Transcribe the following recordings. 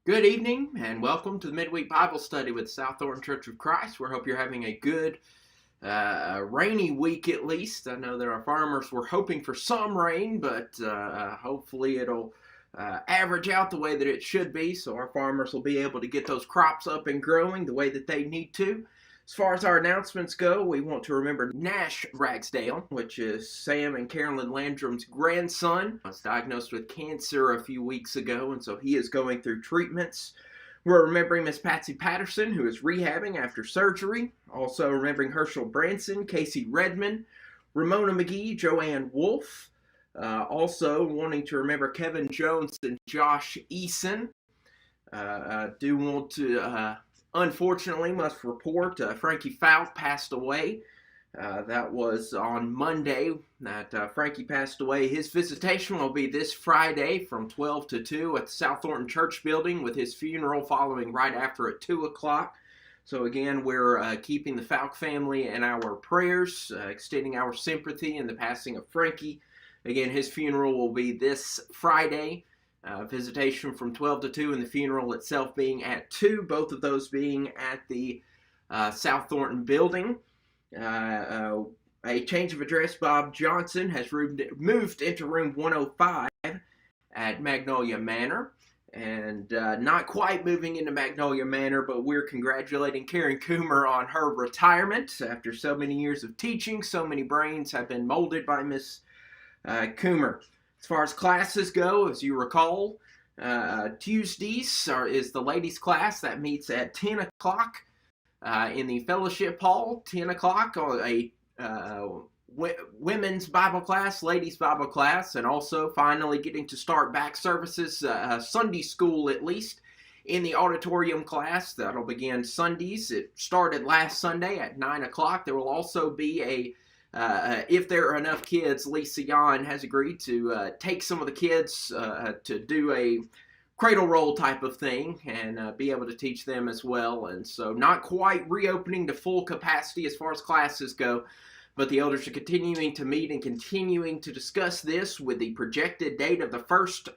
Good evening and welcome to the Midweek Bible Study with South Thornton Church of Christ. We hope you're having a good, rainy week at least. I know that our farmers were hoping for some rain, but hopefully it'll average out the way that it should be, so our farmers will be able to get those crops up and growing the way that they need to. As far as our announcements go, we want to remember Nash Ragsdale, which is Sam and Carolyn Landrum's grandson. He was diagnosed with cancer a few weeks ago, and so he is going through treatments. We're remembering Miss Patsy Patterson, who is rehabbing after surgery. Also remembering Herschel Branson, Casey Redmond, Ramona McGee, Joanne Wolf. Also wanting to remember Kevin Jones and Josh Eason. I do want to unfortunately must report Frankie Falk passed away. That was on Monday that Frankie passed away. His visitation will be this Friday from 12 to 2 at the South Thornton Church building, with his funeral following right after at 2 o'clock. So again, we're keeping the Falk family in our prayers, extending our sympathy in the passing of Frankie. Again, his funeral will be this Friday. Visitation from 12 to 2 and the funeral itself being at 2, both of those being at the South Thornton building. A change of address. Bob Johnson has moved into room 105 at Magnolia Manor, and not quite moving into Magnolia Manor, but we're congratulating Karen Coomer on her retirement. After so many years of teaching, so many brains have been molded by Miss Coomer. As far as classes go, as you recall, Tuesdays is the ladies' class that meets at 10 o'clock in the fellowship hall. 10 o'clock, a women's Bible class, ladies' Bible class, and also finally getting to start back services, Sunday school at least, in the auditorium class. That'll begin Sundays. It started last Sunday at 9 o'clock. There will also be if there are enough kids, Lisa Yan has agreed to take some of the kids to do a cradle roll type of thing and be able to teach them as well. And so not quite reopening to full capacity as far as classes go, but the elders are continuing to meet and continuing to discuss this, with the projected date of the first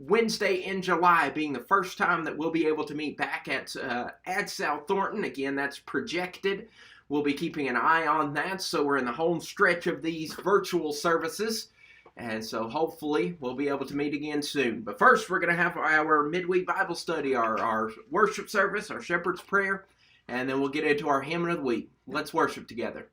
Wednesday in July being the first time that we'll be able to meet back at South Thornton. Again, that's projected. We'll be keeping an eye on that, so we're in the home stretch of these virtual services, and so hopefully we'll be able to meet again soon. But first, we're going to have our midweek Bible study, our worship service, our shepherd's prayer, and then we'll get into our hymn of the week. Let's worship together.